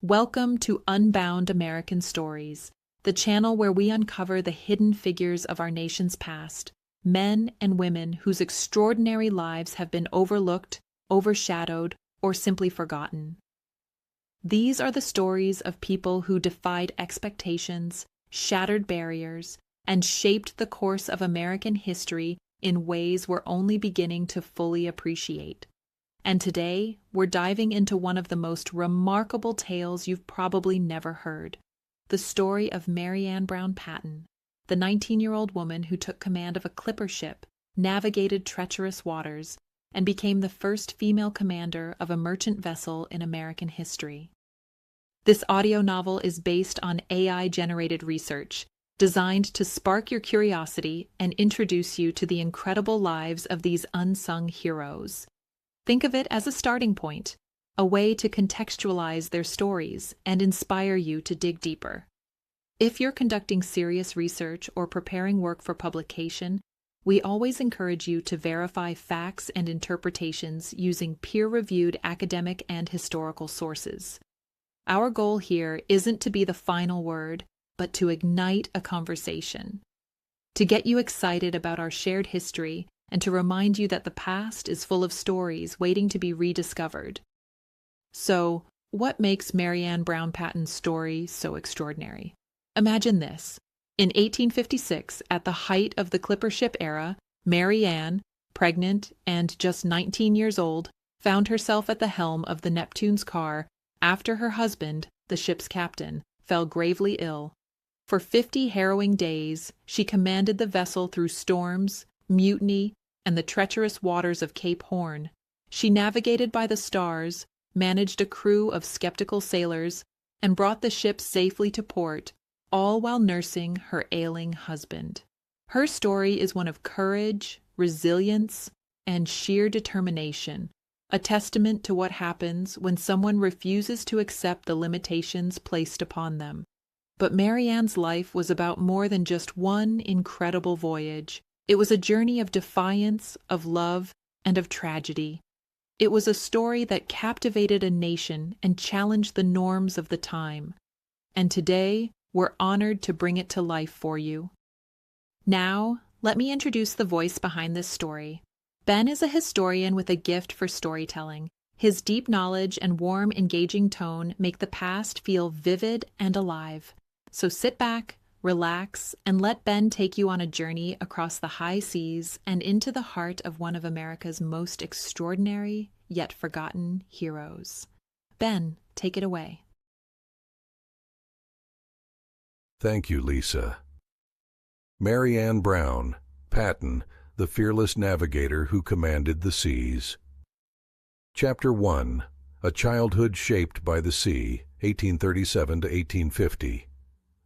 Welcome to Unbound American Stories, the channel where we uncover the hidden figures of our nation's past, men and women whose extraordinary lives have been overlooked, overshadowed, or simply forgotten. These are the stories of people who defied expectations, shattered barriers, and shaped the course of American history in ways we're only beginning to fully appreciate. And today, we're diving into one of the most remarkable tales you've probably never heard, the story of Mary Ann Brown Patten, the 19-year-old woman who took command of a clipper ship, navigated treacherous waters, and became the first female commander of a merchant vessel in American history. This audio novel is based on AI-generated research, designed to spark your curiosity and introduce you to the incredible lives of these unsung heroes. Think of it as a starting point, a way to contextualize their stories and inspire you to dig deeper. If you're conducting serious research or preparing work for publication, we always encourage you to verify facts and interpretations using peer-reviewed academic and historical sources. Our goal here isn't to be the final word, but to ignite a conversation, to get you excited about our shared history, and to remind you that the past is full of stories waiting to be rediscovered. So, what makes Mary Ann Brown Patten's story so extraordinary? Imagine this. In 1856, at the height of the clipper ship era, Mary Ann, pregnant and just 19 years old, found herself at the helm of the Neptune's car after her husband, the ship's captain, fell gravely ill. For 50 harrowing days, she commanded the vessel through storms, mutiny, and the treacherous waters of Cape Horn. She navigated by the stars, managed a crew of skeptical sailors, and brought the ship safely to port, all while nursing her ailing husband. Her story is one of courage, resilience, and sheer determination, a testament to what happens when someone refuses to accept the limitations placed upon them. But Mary Ann's life was about more than just one incredible voyage. It was a journey of defiance, of love, and of tragedy. It was a story that captivated a nation and challenged the norms of the time. And today, we're honored to bring it to life for you. Now, let me introduce the voice behind this story. Ben is a historian with a gift for storytelling. His deep knowledge and warm, engaging tone make the past feel vivid and alive. So sit back, relax, and let Ben take you on a journey across the high seas and into the heart of one of America's most extraordinary yet forgotten heroes. Ben, take it away. Thank you, Lisa. Mary Ann Brown Patten, the fearless navigator who commanded the seas. Chapter 1. A Childhood Shaped by the Sea, 1837 to 1850.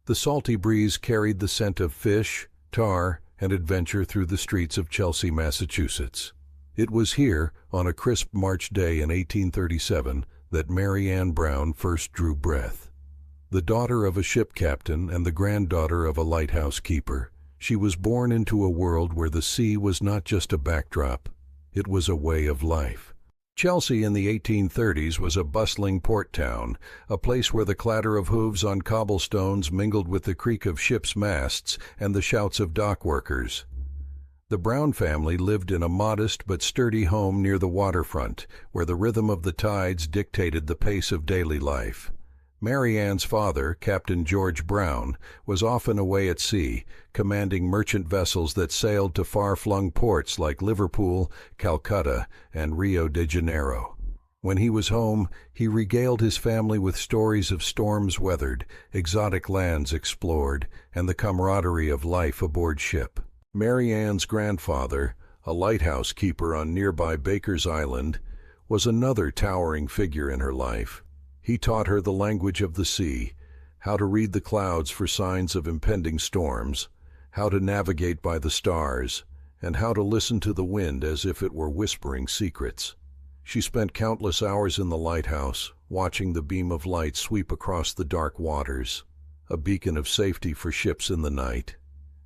The salty breeze carried the scent of fish, tar, and adventure through the streets of Chelsea, Massachusetts. It was here, on a crisp March day in 1837, that Mary Ann Brown first drew breath. The daughter of a ship captain and the granddaughter of a lighthouse keeper, she was born into a world where the sea was not just a backdrop, it was a way of life. Chelsea in the 1830s was a bustling port town, a place where the clatter of hooves on cobblestones mingled with the creak of ships' masts and the shouts of dock workers. The Brown family lived in a modest but sturdy home near the waterfront, where the rhythm of the tides dictated the pace of daily life. Mary Ann's father, Captain George Brown, was often away at sea, commanding merchant vessels that sailed to far-flung ports like Liverpool, Calcutta, and Rio de Janeiro. When he was home, he regaled his family with stories of storms weathered, exotic lands explored, and the camaraderie of life aboard ship. Mary Ann's grandfather, a lighthouse keeper on nearby Baker's Island, was another towering figure in her life. He taught her the language of the sea, how to read the clouds for signs of impending storms, how to navigate by the stars, and how to listen to the wind as if it were whispering secrets. She spent countless hours in the lighthouse, watching the beam of light sweep across the dark waters, a beacon of safety for ships in the night.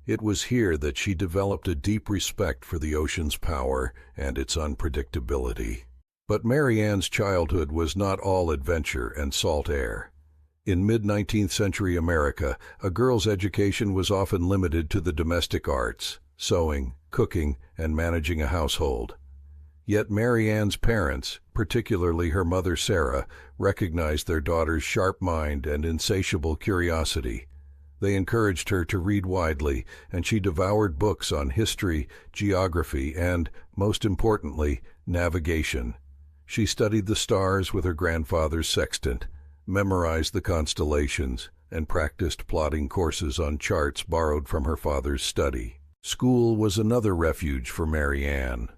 It was here that she developed a deep respect for the ocean's power and its unpredictability. But Mary Ann's childhood was not all adventure and salt air. In mid-19th century America, a girl's education was often limited to the domestic arts, sewing, cooking, and managing a household. Yet Mary Ann's parents, particularly her mother Sarah, recognized their daughter's sharp mind and insatiable curiosity. They encouraged her to read widely, and she devoured books on history, geography, and, most importantly, navigation. She studied the stars with her grandfather's sextant, memorized the constellations, and practiced plotting courses on charts borrowed from her father's study. School was another refuge for Mary Ann.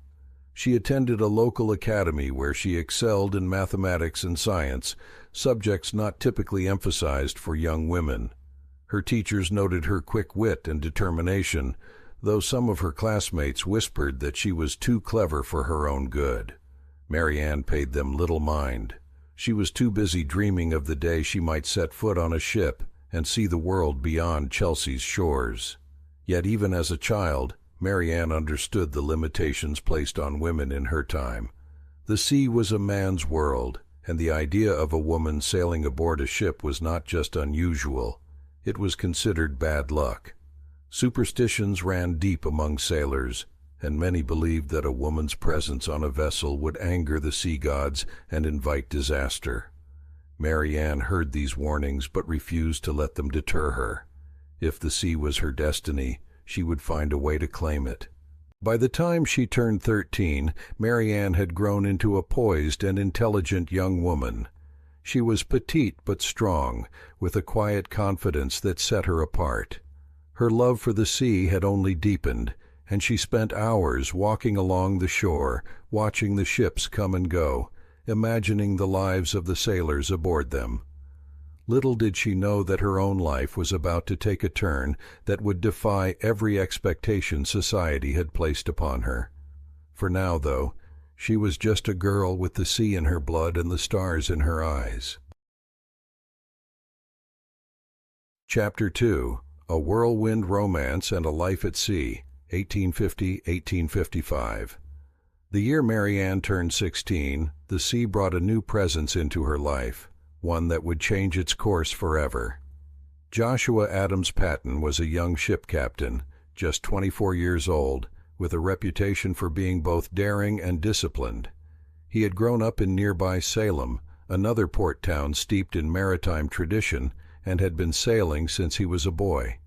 She attended a local academy where she excelled in mathematics and science, subjects not typically emphasized for young women. Her teachers noted her quick wit and determination, though some of her classmates whispered that she was too clever for her own good. Mary Ann paid them little mind. She was too busy dreaming of the day she might set foot on a ship and see the world beyond Chelsea's shores. Yet even as a child, Mary Ann understood the limitations placed on women in her time. The sea was a man's world, and the idea of a woman sailing aboard a ship was not just unusual. It was considered bad luck. Superstitions ran deep among sailors, and many believed that a woman's presence on a vessel would anger the sea gods and invite disaster. Mary Ann heard these warnings but refused to let them deter her. If the sea was her destiny, she would find a way to claim it. By the time she turned 13, Mary Ann had grown into a poised and intelligent young woman. She was petite but strong, with a quiet confidence that set her apart. Her love for the sea had only deepened, and she spent hours walking along the shore, watching the ships come and go, imagining the lives of the sailors aboard them. Little did she know that her own life was about to take a turn that would defy every expectation society had placed upon her. For now, though, she was just a girl with the sea in her blood and the stars in her eyes. Chapter 2. A Whirlwind Romance and a Life at Sea, 1850–1855. The year Mary Ann turned 16, the sea brought a new presence into her life, one that would change its course forever. Joshua Adams Patten was a young ship captain, just 24 years old, with a reputation for being both daring and disciplined. He had grown up in nearby Salem, another port town steeped in maritime tradition, and had been sailing since he was a boy.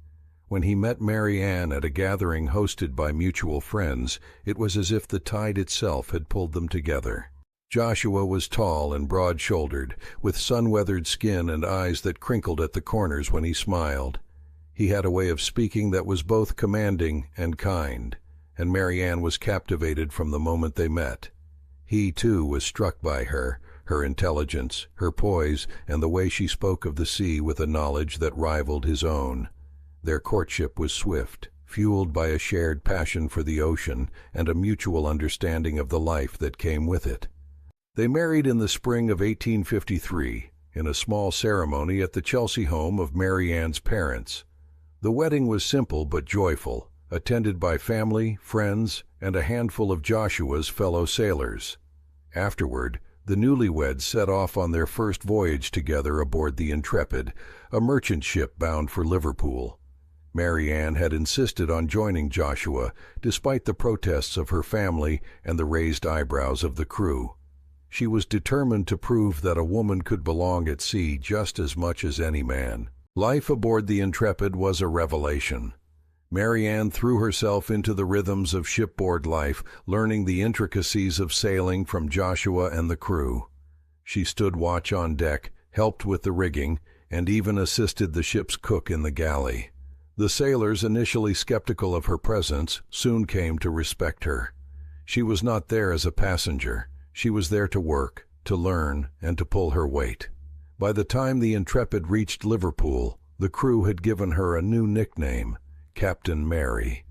When he met Mary Ann at a gathering hosted by mutual friends, it was as if the tide itself had pulled them together. Joshua was tall and broad-shouldered, with sun-weathered skin and eyes that crinkled at the corners when he smiled. He had a way of speaking that was both commanding and kind, and Mary Ann was captivated from the moment they met. He, too, was struck by her intelligence, her poise, and the way she spoke of the sea with a knowledge that rivaled his own. Their courtship was swift, fueled by a shared passion for the ocean and a mutual understanding of the life that came with it. They married in the spring of 1853, in a small ceremony at the Chelsea home of Mary Ann's parents. The wedding was simple but joyful, attended by family, friends, and a handful of Joshua's fellow sailors. Afterward, the newlyweds set off on their first voyage together aboard the Intrepid, a merchant ship bound for Liverpool. Mary Ann had insisted on joining Joshua, despite the protests of her family and the raised eyebrows of the crew. She was determined to prove that a woman could belong at sea just as much as any man. Life aboard the Intrepid was a revelation. Mary Ann threw herself into the rhythms of shipboard life, learning the intricacies of sailing from Joshua and the crew. She stood watch on deck, helped with the rigging, and even assisted the ship's cook in the galley. The sailors, initially skeptical of her presence, soon came to respect her. She was not there as a passenger. She was there to work, to learn, and to pull her weight. By the time the Intrepid reached Liverpool, the crew had given her a new nickname, Captain Mary.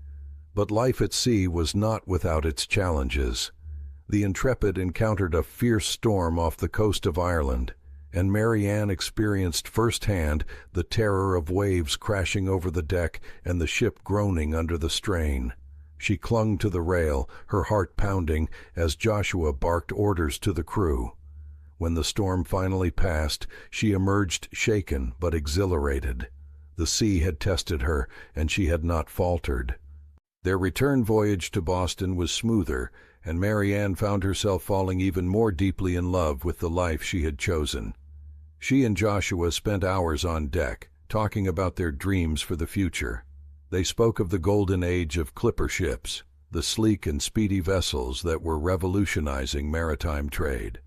But life at sea was not without its challenges. The Intrepid encountered a fierce storm off the coast of Ireland, and Mary Ann experienced firsthand the terror of waves crashing over the deck and the ship groaning under the strain. She clung to the rail, her heart pounding, as Joshua barked orders to the crew. When the storm finally passed, she emerged shaken but exhilarated. The sea had tested her, and she had not faltered. Their return voyage to Boston was smoother, and Mary Ann found herself falling even more deeply in love with the life she had chosen. She and Joshua spent hours on deck, talking about their dreams for the future. They spoke of the golden age of clipper ships, the sleek and speedy vessels that were revolutionizing maritime trade.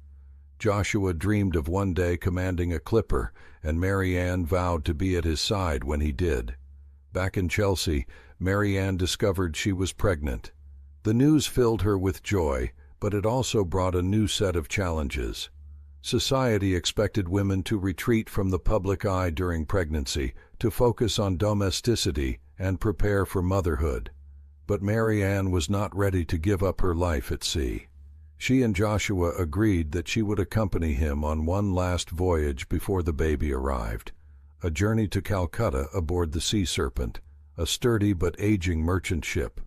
Joshua dreamed of one day commanding a clipper, and Mary Ann vowed to be at his side when he did. Back in Chelsea, Mary Ann discovered she was pregnant. The news filled her with joy, but it also brought a new set of challenges. Society expected women to retreat from the public eye during pregnancy, to focus on domesticity and prepare for motherhood. But Mary Ann was not ready to give up her life at sea. She and Joshua agreed that she would accompany him on one last voyage before the baby arrived, a journey to Calcutta aboard the Sea Serpent, a sturdy but aging merchant ship.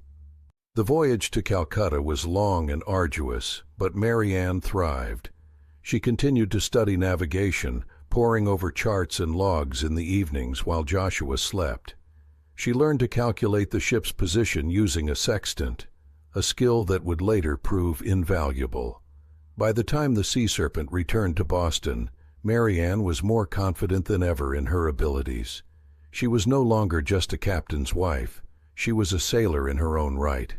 The voyage to Calcutta was long and arduous, but Mary Ann thrived. She continued to study navigation, poring over charts and logs in the evenings while Joshua slept. She learned to calculate the ship's position using a sextant, a skill that would later prove invaluable. By the time the Sea Serpent returned to Boston, Mary Ann was more confident than ever in her abilities. She was no longer just a captain's wife. She was a sailor in her own right.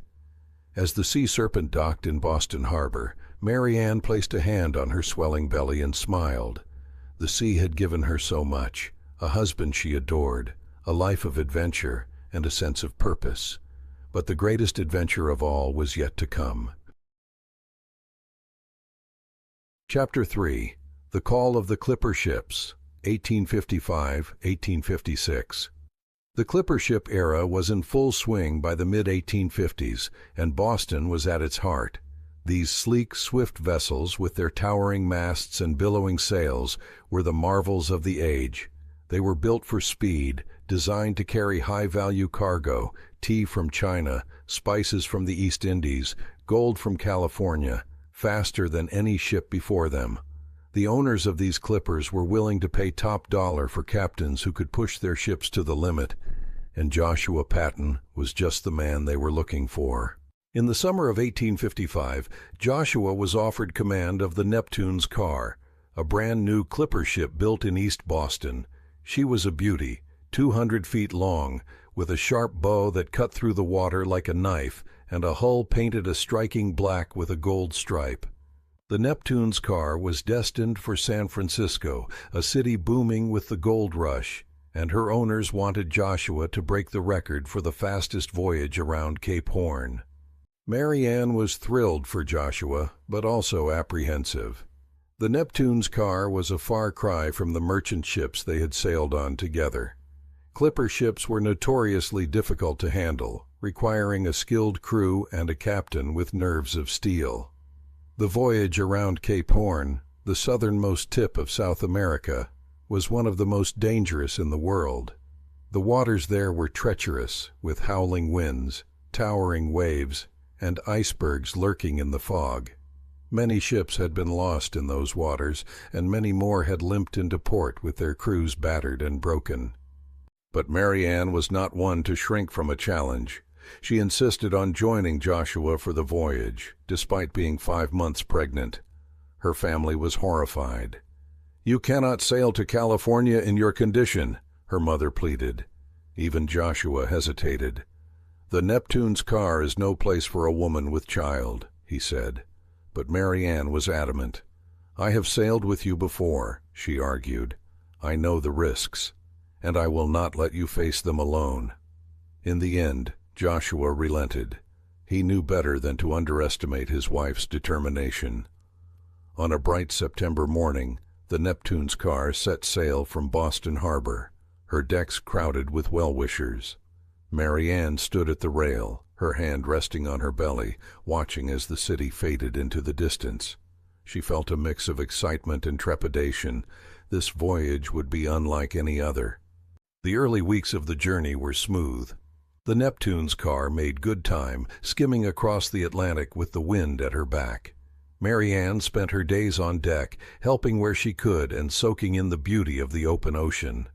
As the Sea Serpent docked in Boston Harbor, Mary Ann placed a hand on her swelling belly and smiled. The sea had given her so much, a husband she adored, a life of adventure, and a sense of purpose. But the greatest adventure of all was yet to come. Chapter 3. The Call of the Clipper Ships, 1855-1856. The clipper ship era was in full swing by the mid-1850s, and Boston was at its heart. These sleek, swift vessels, with their towering masts and billowing sails, were the marvels of the age. They were built for speed, designed to carry high-value cargo, tea from China, spices from the East Indies, gold from California, faster than any ship before them. The owners of these clippers were willing to pay top dollar for captains who could push their ships to the limit, and Joshua Patten was just the man they were looking for. In the summer of 1855, Joshua was offered command of the Neptune's car, a brand-new clipper ship built in East Boston. She was a beauty, 200 feet long, with a sharp bow that cut through the water like a knife, and a hull painted a striking black with a gold stripe. The Neptune's car was destined for San Francisco, a city booming with the gold rush, and her owners wanted Joshua to break the record for the fastest voyage around Cape Horn. Mary Ann was thrilled for Joshua, but also apprehensive. The Neptune's car was a far cry from the merchant ships they had sailed on together. Clipper ships were notoriously difficult to handle, requiring a skilled crew and a captain with nerves of steel. The voyage around Cape Horn, the southernmost tip of South America, was one of the most dangerous in the world. The waters there were treacherous, with howling winds, towering waves, and icebergs lurking in the fog. Many ships had been lost in those waters, and many more had limped into port with their crews battered and broken. But Mary Ann was not one to shrink from a challenge. She insisted on joining Joshua for the voyage, despite being 5 months pregnant. Her family was horrified. "You cannot sail to California in your condition," her mother pleaded. Even Joshua hesitated. "The Neptune's car is no place for a woman with child," he said. But Mary Ann was adamant. "I have sailed with you before," she argued. "I know the risks, and I will not let you face them alone." In the end, Joshua relented. He knew better than to underestimate his wife's determination. On a bright September morning, the Neptune's car set sail from Boston Harbor, her decks crowded with well-wishers. Mary Ann stood at the rail, her hand resting on her belly, watching as the city faded into the distance. She felt a mix of excitement and trepidation. This voyage would be unlike any other. The early weeks of the journey were smooth. The Neptune's car made good time, skimming across the Atlantic with the wind at her back. Mary Ann spent her days on deck, helping where she could and soaking in the beauty of the open ocean.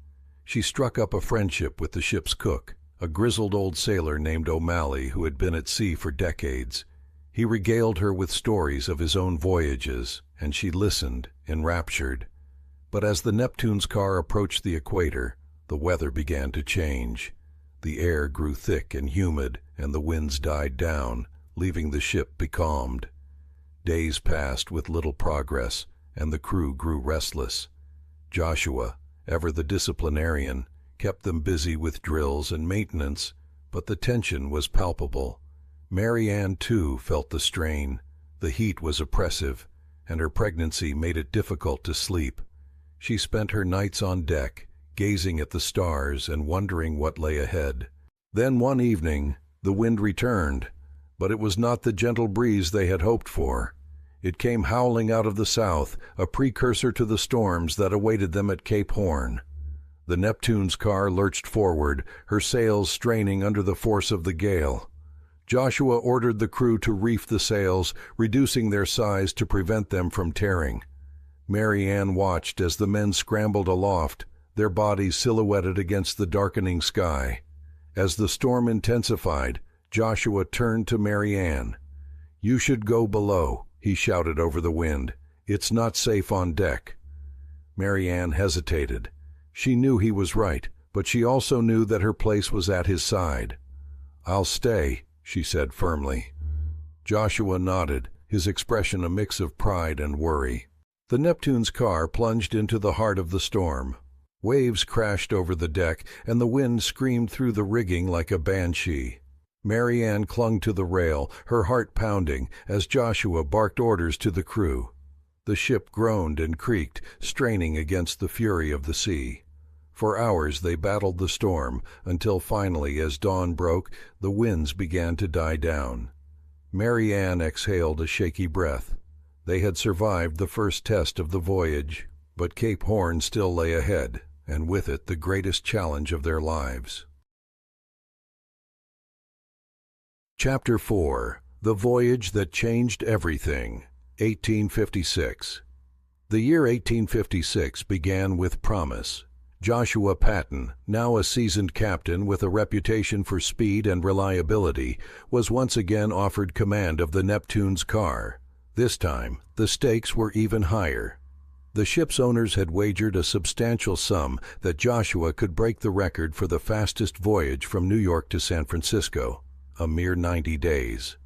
She struck up a friendship with the ship's cook, a grizzled old sailor named O'Malley who had been at sea for decades. He regaled her with stories of his own voyages, and she listened, enraptured. But as the Neptune's car approached the equator, the weather began to change. The air grew thick and humid, and the winds died down, leaving the ship becalmed. Days passed with little progress, and the crew grew restless. Joshua, ever the disciplinarian, kept them busy with drills and maintenance, but the tension was palpable. Mary Ann, too, felt the strain. The heat was oppressive, and her pregnancy made it difficult to sleep. She spent her nights on deck, gazing at the stars and wondering what lay ahead. Then one evening, the wind returned, but it was not the gentle breeze they had hoped for. It came howling out of the south, a precursor to the storms that awaited them at Cape Horn. The Neptune's car lurched forward, her sails straining under the force of the gale. Joshua ordered the crew to reef the sails, reducing their size to prevent them from tearing. Mary Ann watched as the men scrambled aloft, their bodies silhouetted against the darkening sky. As the storm intensified, Joshua turned to Mary Ann. "You should go below," he shouted over the wind. "It's not safe on deck." Mary Ann hesitated. She knew he was right, but she also knew that her place was at his side. "I'll stay," she said firmly. Joshua nodded, his expression a mix of pride and worry. The Neptune's car plunged into the heart of the storm. Waves crashed over the deck, and the wind screamed through the rigging like a banshee. Mary Ann clung to the rail, her heart pounding, as Joshua barked orders to the crew. The ship groaned and creaked, straining against the fury of the sea. For hours they battled the storm, until finally, as dawn broke, the winds began to die down. Mary Ann exhaled a shaky breath. They had survived the first test of the voyage, but Cape Horn still lay ahead, and with it the greatest challenge of their lives. Chapter 4. The Voyage That Changed Everything, 1856. The year 1856 began with promise. Joshua Patten, now a seasoned captain with a reputation for speed and reliability, was once again offered command of the Neptune's car. This time, the stakes were even higher. The ship's owners had wagered a substantial sum that Joshua could break the record for the fastest voyage from New York to San Francisco, a mere 90 days.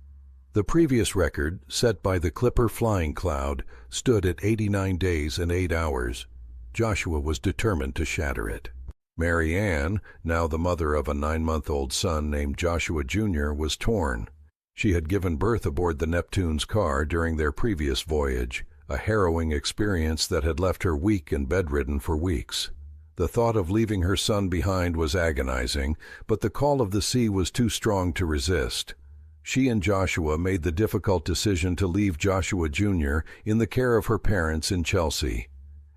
The previous record, set by the Clipper Flying Cloud, stood at 89 days and 8 hours. Joshua was determined to shatter it. Mary Ann, now the mother of a 9-month-old son named Joshua Jr., was torn. She had given birth aboard the Neptune's car during their previous voyage, a harrowing experience that had left her weak and bedridden for weeks. The thought of leaving her son behind was agonizing, but the call of the sea was too strong to resist. She and Joshua made the difficult decision to leave Joshua Jr. in the care of her parents in Chelsea.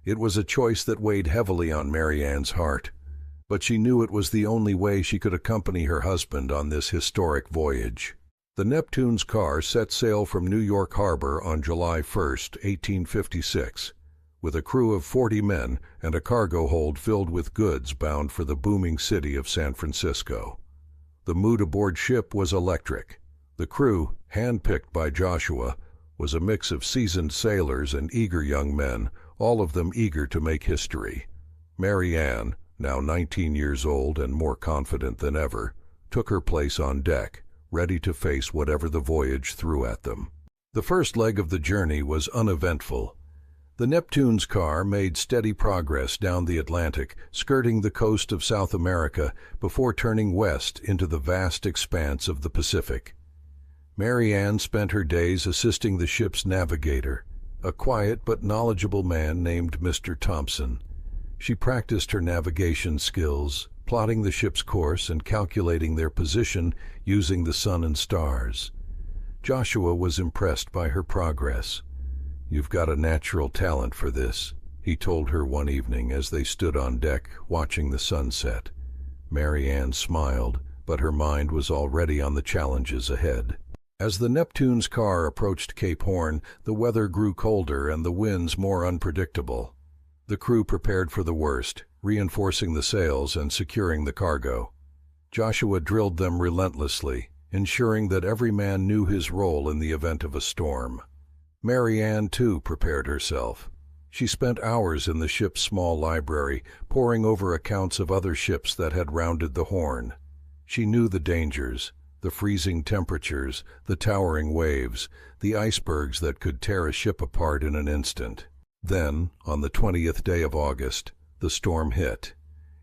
It was a choice that weighed heavily on Mary Ann's heart, but she knew it was the only way she could accompany her husband on this historic voyage. The Neptune's car set sail from New York Harbor on July 1, 1856, with a crew of 40 men and a cargo hold filled with goods bound for the booming city of San Francisco. The mood aboard ship was electric. The crew, handpicked by Joshua, was a mix of seasoned sailors and eager young men, all of them eager to make history. Mary Ann, now 19 years old and more confident than ever, took her place on deck, ready to face whatever the voyage threw at them. The first leg of the journey was uneventful. The Neptune's car made steady progress down the Atlantic, skirting the coast of South America before turning west into the vast expanse of the Pacific. Mary Ann spent her days assisting the ship's navigator, a quiet but knowledgeable man named Mr. Thompson. She practiced her navigation skills, plotting the ship's course and calculating their position using the sun and stars. Joshua was impressed by her progress. "You've got a natural talent for this," he told her one evening as they stood on deck watching the sunset. Mary Ann smiled, but her mind was already on the challenges ahead. As the Neptune's car approached Cape Horn, the weather grew colder and the winds more unpredictable. The crew prepared for the worst, reinforcing the sails and securing the cargo. Joshua drilled them relentlessly, ensuring that every man knew his role in the event of a storm. Mary Ann, too, prepared herself. She spent hours in the ship's small library, poring over accounts of other ships that had rounded the Horn. She knew the dangers, the freezing temperatures, the towering waves, the icebergs that could tear a ship apart in an instant. Then, on the 20th day of August, the storm hit.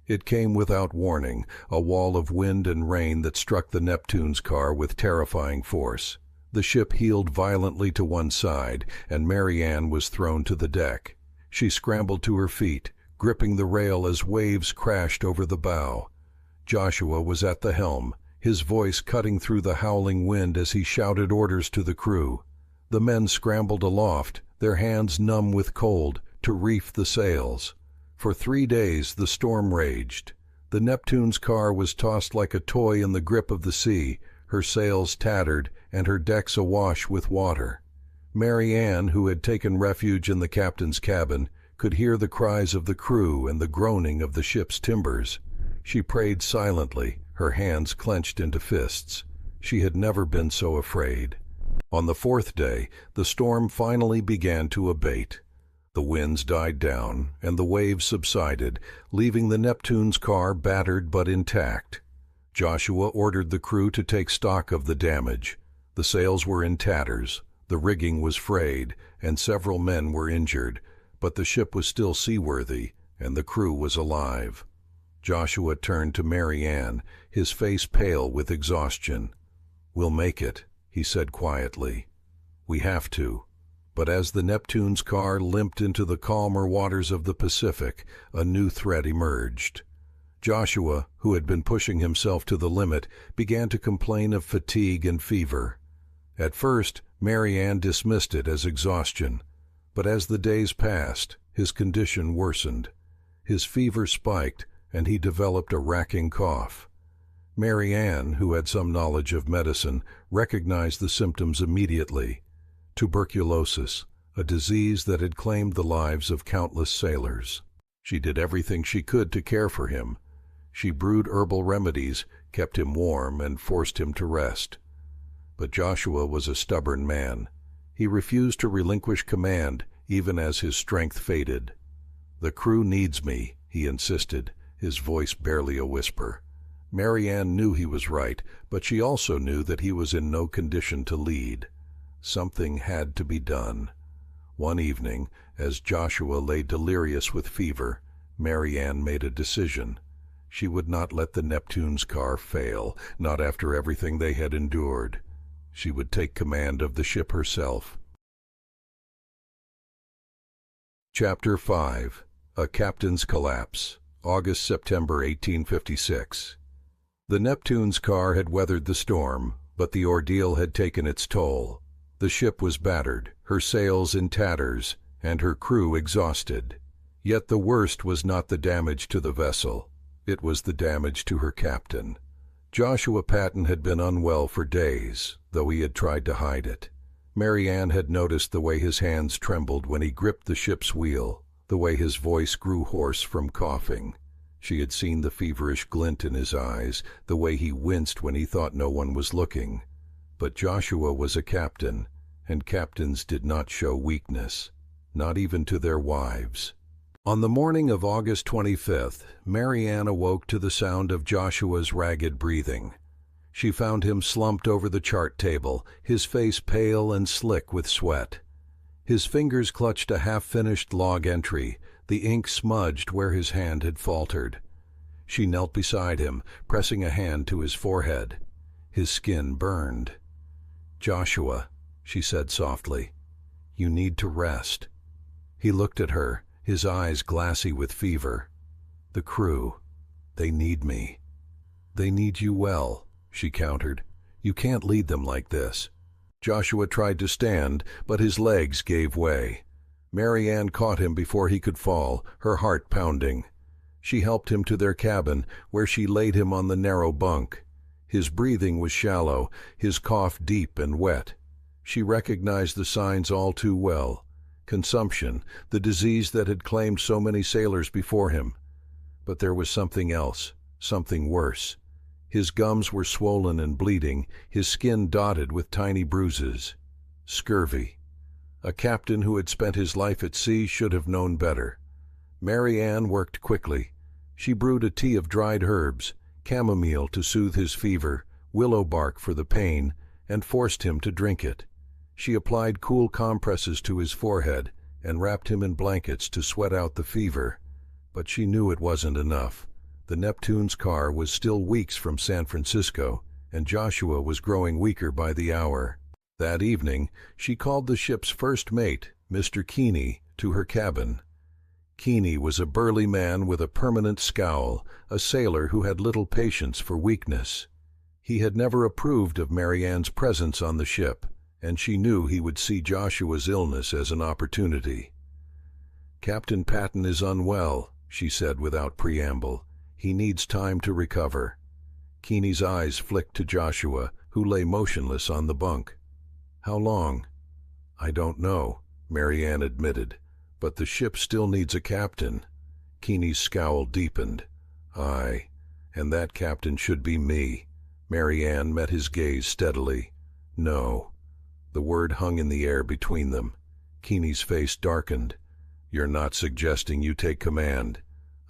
It came without warning, a wall of wind and rain that struck the Neptune's car with terrifying force. The ship heeled violently to one side, and Mary Ann was thrown to the deck. She scrambled to her feet, gripping the rail as waves crashed over the bow. Joshua was at the helm, his voice cutting through the howling wind as he shouted orders to the crew. The men scrambled aloft, their hands numb with cold, to reef the sails. For 3 days the storm raged. The Neptune's car was tossed like a toy in the grip of the sea, her sails tattered and her decks awash with water. Mary Ann, who had taken refuge in the captain's cabin, could hear the cries of the crew and the groaning of the ship's timbers. She prayed silently, her hands clenched into fists. She had never been so afraid. On the 4th day, the storm finally began to abate. The winds died down, and the waves subsided, leaving the Neptune's car battered but intact. Joshua ordered the crew to take stock of the damage. The sails were in tatters, the rigging was frayed, and several men were injured, but the ship was still seaworthy, and the crew was alive. Joshua turned to Mary Ann, his face pale with exhaustion. "We'll make it," he said quietly. "We have to." But as the Neptune's car limped into the calmer waters of the Pacific, a new threat emerged. Joshua, who had been pushing himself to the limit, began to complain of fatigue and fever. At first, Mary Ann dismissed it as exhaustion, but as the days passed, his condition worsened. His fever spiked, and he developed a racking cough. Mary Ann, who had some knowledge of medicine, recognized the symptoms immediately. Tuberculosis, a disease that had claimed the lives of countless sailors. She did everything she could to care for him. She brewed herbal remedies, kept him warm, and forced him to rest. But Joshua was a stubborn man. He refused to relinquish command, even as his strength faded. "The crew needs me," he insisted, his voice barely a whisper. Mary Ann knew he was right, but she also knew that he was in no condition to lead. Something had to be done. One evening, as Joshua lay delirious with fever, Mary Ann made a decision. She would not let the Neptune's car fail, not after everything they had endured. She would take command of the ship herself. Chapter 5. A Captain's Collapse. August-September 1856. The Neptune's car had weathered the storm, but the ordeal had taken its toll. The ship was battered, her sails in tatters, and her crew exhausted. Yet the worst was not the damage to the vessel. It was the damage to her captain. Joshua Patten had been unwell for days, though he had tried to hide it. Mary Ann had noticed the way his hands trembled when he gripped the ship's wheel, the way his voice grew hoarse from coughing. She had seen the feverish glint in his eyes, the way he winced when he thought no one was looking. But Joshua was a captain, and captains did not show weakness, not even to their wives. On the morning of August 25th, Mary Ann awoke to the sound of Joshua's ragged breathing. She found him slumped over the chart table, his face pale and slick with sweat. His fingers clutched a half-finished log entry, the ink smudged where his hand had faltered. She knelt beside him, pressing a hand to his forehead. His skin burned. "Joshua," she said softly, "you need to rest." He looked at her, his eyes glassy with fever. "The crew, they need me." "They need you well," she countered. "You can't lead them like this." Joshua tried to stand, but his legs gave way. Mary Ann caught him before he could fall, her heart pounding. She helped him to their cabin, where she laid him on the narrow bunk. His breathing was shallow, his cough deep and wet. She recognized the signs all too well. Consumption, the disease that had claimed so many sailors before him. But there was something else, something worse. His gums were swollen and bleeding, his skin dotted with tiny bruises. Scurvy. A captain who had spent his life at sea should have known better. Mary Ann worked quickly. She brewed a tea of dried herbs, chamomile to soothe his fever, willow bark for the pain, and forced him to drink it. She applied cool compresses to his forehead and wrapped him in blankets to sweat out the fever. But she knew it wasn't enough. The Neptune's car was still weeks from San Francisco, and Joshua was growing weaker by the hour. That evening, she called the ship's first mate, Mr. Keeney, to her cabin. Keeney was a burly man with a permanent scowl, a sailor who had little patience for weakness. He had never approved of Mary Ann's presence on the ship, and she knew he would see Joshua's illness as an opportunity. "Captain Patten is unwell," she said without preamble. "He needs time to recover." Keeney's eyes flicked to Joshua, who lay motionless on the bunk. "How long?" "I don't know," Mary Ann admitted, "but the ship still needs a captain." Keeney's scowl deepened. "Aye, and that captain should be me." Mary Ann met his gaze steadily. "No." The word hung in the air between them. Keeney's face darkened. "You're not suggesting you take command?"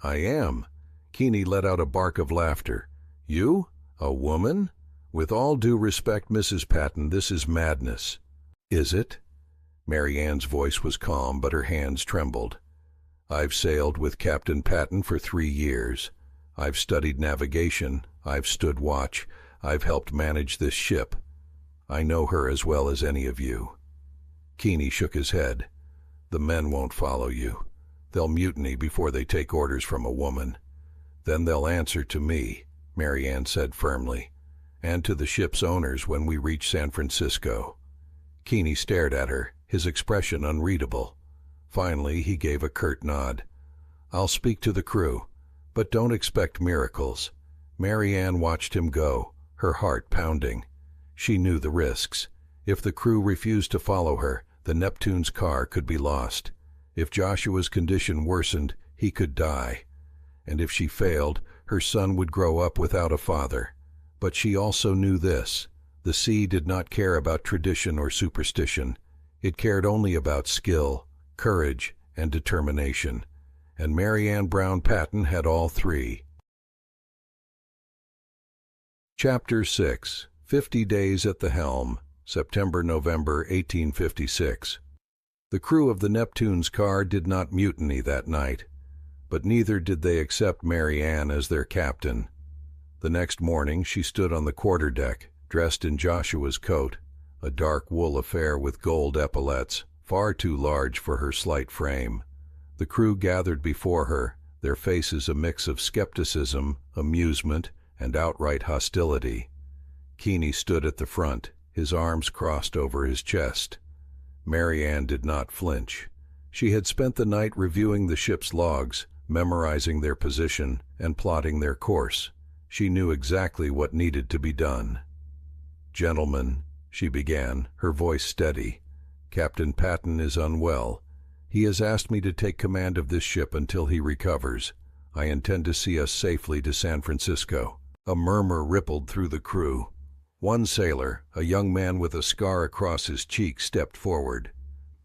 "I am." Keeney let out a bark of laughter. "You? A woman? With all due respect, Mrs. Patten, this is madness." "Is it?" Mary Ann's voice was calm, but her hands trembled. "I've sailed with Captain Patten for 3 years. I've studied navigation. I've stood watch. I've helped manage this ship. I know her as well as any of you." Keeney shook his head. "The men won't follow you. They'll mutiny before they take orders from a woman. Then they'll answer to me," Mary Ann said firmly, "and to the ship's owners when we reach San Francisco." Keeney stared at her, his expression unreadable. Finally, he gave a curt nod. "I'll speak to the crew, but don't expect miracles." Mary Ann watched him go, her heart pounding. She knew the risks. If the crew refused to follow her, the Neptune's car could be lost. If Joshua's condition worsened, he could die. And if she failed, her son would grow up without a father. But she also knew this: the sea did not care about tradition or superstition. It cared only about skill, courage, and determination. And Mary Ann Brown Patten had all three. Chapter 6. 50 Days at the Helm, September-November 1856. The crew of the Neptune's car did not mutiny that night, but neither did they accept Mary Ann as their captain. The next morning she stood on the quarterdeck, dressed in Joshua's coat, a dark wool affair with gold epaulets, far too large for her slight frame. The crew gathered before her, their faces a mix of skepticism, amusement, and outright hostility. Keeney stood at the front, his arms crossed over his chest. Mary Ann did not flinch. She had spent the night reviewing the ship's logs, memorizing their position, and plotting their course. She knew exactly what needed to be done. "Gentlemen," she began, her voice steady, "Captain Patten is unwell. He has asked me to take command of this ship until he recovers. I intend to see us safely to San Francisco." A murmur rippled through the crew. One sailor, a young man with a scar across his cheek, stepped forward.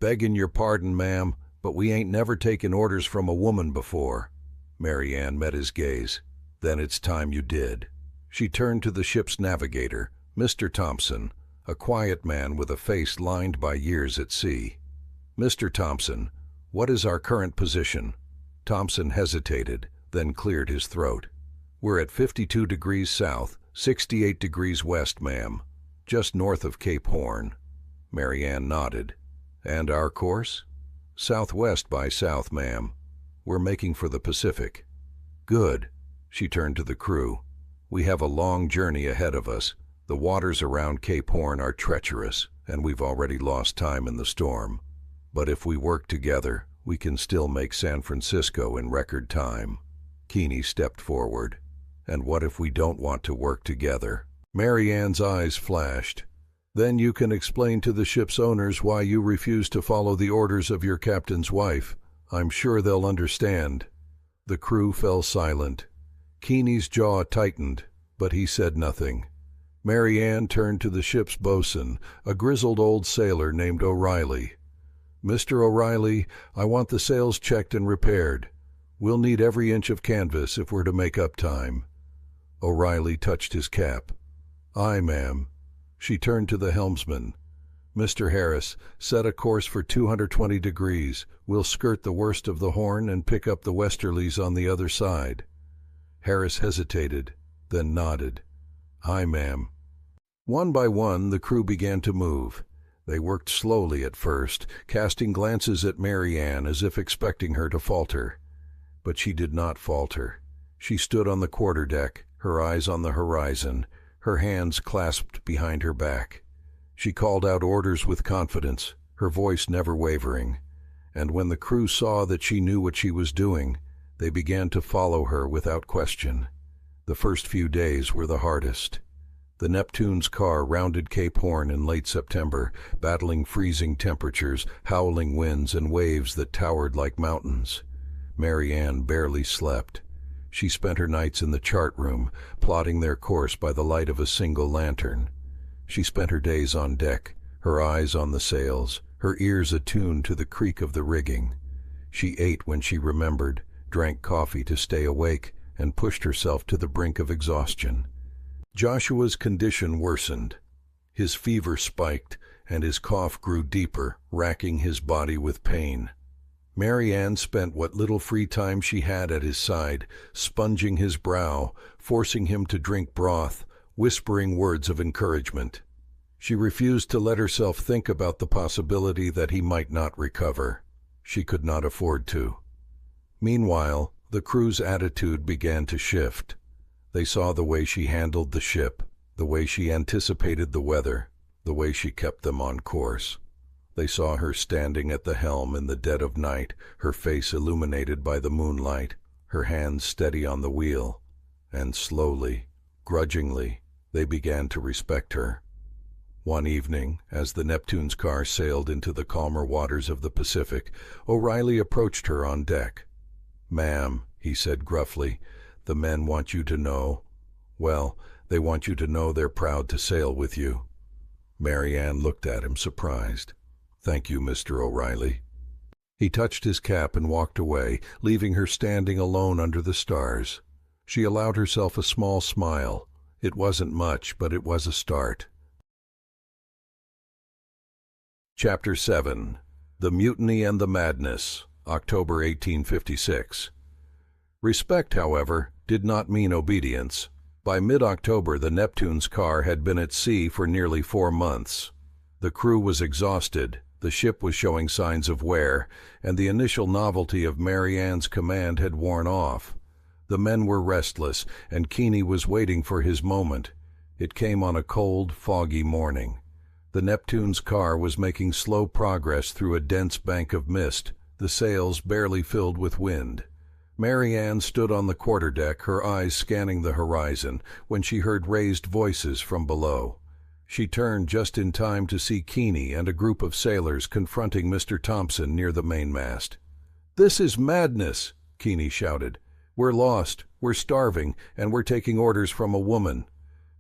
"Beggin' your pardon, ma'am, but we ain't never taken orders from a woman before." Mary Ann met his gaze. "Then it's time you did." She turned to the ship's navigator, Mr. Thompson, a quiet man with a face lined by years at sea. "Mr. Thompson, what is our current position?" Thompson hesitated, then cleared his throat. "We're at 52 degrees south, 68 degrees west, ma'am, just north of Cape Horn." Mary Ann nodded. "And our course?" "Southwest by south, ma'am. We're making for the Pacific." "Good." She turned to the crew. "We have a long journey ahead of us. The waters around Cape Horn are treacherous, and we've already lost time in the storm. But if we work together, we can still make San Francisco in record time." Keeney stepped forward. "And what if we don't want to work together?" Mary Ann's eyes flashed. "Then you can explain to the ship's owners why you refuse to follow the orders of your captain's wife. I'm sure they'll understand." The crew fell silent. Keeney's jaw tightened, but he said nothing. Mary Ann turned to the ship's boatswain, a grizzled old sailor named O'Reilly. "Mr. O'Reilly, I want the sails checked and repaired. We'll need every inch of canvas if we're to make up time." O'Reilly touched his cap. "Aye, ma'am." She turned to the helmsman. "Mr. Harris, set a course for 220 degrees. We'll skirt the worst of the Horn and pick up the westerlies on the other side." Harris hesitated, then nodded. "Aye, ma'am." One by one the crew began to move. They worked slowly at first, casting glances at Mary Ann as if expecting her to falter. But she did not falter. She stood on the quarterdeck, her eyes on the horizon, her hands clasped behind her back. She called out orders with confidence, her voice never wavering. And when the crew saw that she knew what she was doing, they began to follow her without question. The first few days were the hardest. The Neptune's car rounded Cape Horn in late September, battling freezing temperatures, howling winds, and waves that towered like mountains. Mary Ann barely slept. She spent her nights in the chart room, plotting their course by the light of a single lantern. She spent her days on deck, her eyes on the sails, her ears attuned to the creak of the rigging. She ate when she remembered, drank coffee to stay awake, and pushed herself to the brink of exhaustion. Joshua's condition worsened. His fever spiked, and his cough grew deeper, racking his body with pain. Mary Ann spent what little free time she had at his side, sponging his brow, forcing him to drink broth, whispering words of encouragement. She refused to let herself think about the possibility that he might not recover. She could not afford to. Meanwhile, the crew's attitude began to shift. They saw the way she handled the ship, the way she anticipated the weather, the way she kept them on course. They saw her standing at the helm in the dead of night, her face illuminated by the moonlight, her hands steady on the wheel, and slowly, grudgingly, they began to respect her. One evening, as the Neptune's car sailed into the calmer waters of the Pacific, O'Reilly approached her on deck. "Ma'am," he said gruffly, "the men want you to know, well, they want you to know they're proud to sail with you." Mary Ann looked at him surprised. "Thank you, Mr. O'Reilly." He touched his cap and walked away, leaving her standing alone under the stars. She allowed herself a small smile. It wasn't much, but it was a start. Chapter 7. The Mutiny and the Madness, October 1856. Respect, however, did not mean obedience. By mid-October, the Neptune's car had been at sea for nearly 4 months. The crew was exhausted, the ship was showing signs of wear, and the initial novelty of Mary Ann's command had worn off. The men were restless, and Keeney was waiting for his moment. It came on a cold, foggy morning. The Neptune's car was making slow progress through a dense bank of mist, the sails barely filled with wind. Mary Ann stood on the quarterdeck, her eyes scanning the horizon, when she heard raised voices from below. She turned just in time to see Keeney and a group of sailors confronting Mr. Thompson near the mainmast. "This is madness," Keeney shouted. "We're lost, we're starving, and we're taking orders from a woman."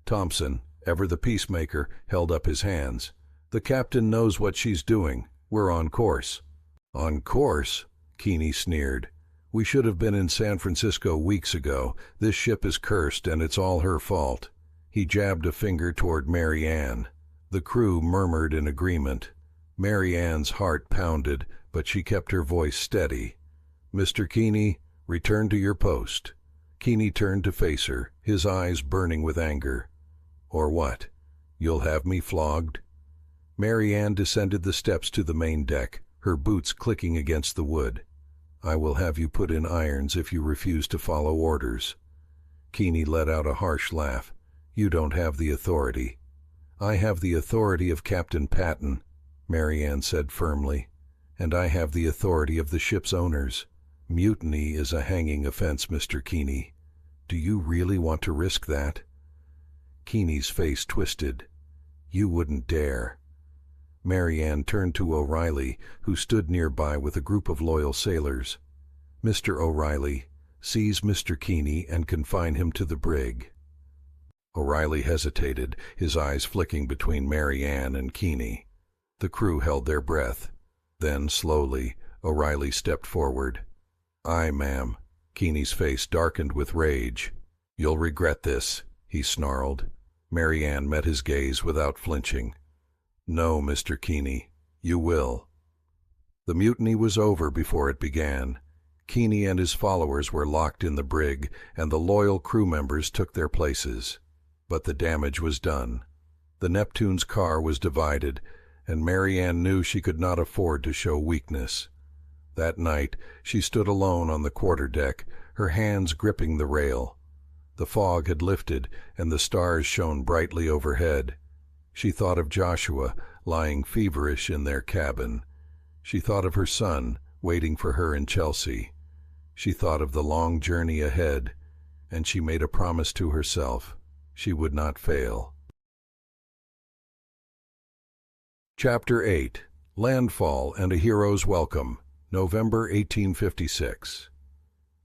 Thompson, ever the peacemaker, held up his hands. "The captain knows what she's doing. We're on course." "On course?" Keeney sneered. "We should have been in San Francisco weeks ago. This ship is cursed, and it's all her fault." He jabbed a finger toward Mary Ann. The crew murmured in agreement. Mary Ann's heart pounded, but she kept her voice steady. "Mr. Keeney, return to your post." Keeney turned to face her, his eyes burning with anger. "Or what? You'll have me flogged?" Mary Ann descended the steps to the main deck, her boots clicking against the wood. "I will have you put in irons if you refuse to follow orders." Keeney let out a harsh laugh. "You don't have the authority." "I have the authority of Captain Patten," Mary Ann said firmly. "And I have the authority of the ship's owners. Mutiny is a hanging offense, Mr. Keeney. Do you really want to risk that?" Keeney's face twisted. "You wouldn't dare." Mary Ann turned to O'Reilly, who stood nearby with a group of loyal sailors. "Mr. O'Reilly, seize Mr. Keeney and confine him to the brig." O'Reilly hesitated, his eyes flicking between Mary Ann and Keeney. The crew held their breath. Then, slowly, O'Reilly stepped forward. "Aye, ma'am." Keeney's face darkened with rage. "You'll regret this," he snarled. Mary Ann met his gaze without flinching. "No, Mr. Keeney, you will." The mutiny was over before it began. Keeney and his followers were locked in the brig, and the loyal crew members took their places. But the damage was done. The Neptune's car was divided, and Mary Ann knew she could not afford to show weakness. That night she stood alone on the quarterdeck, her hands gripping the rail. The fog had lifted, and the stars shone brightly overhead. She thought of Joshua, lying feverish in their cabin. She thought of her son, waiting for her in Chelsea. She thought of the long journey ahead, and she made a promise to herself. She would not fail. Chapter 8. Landfall and a Hero's Welcome, November 1856.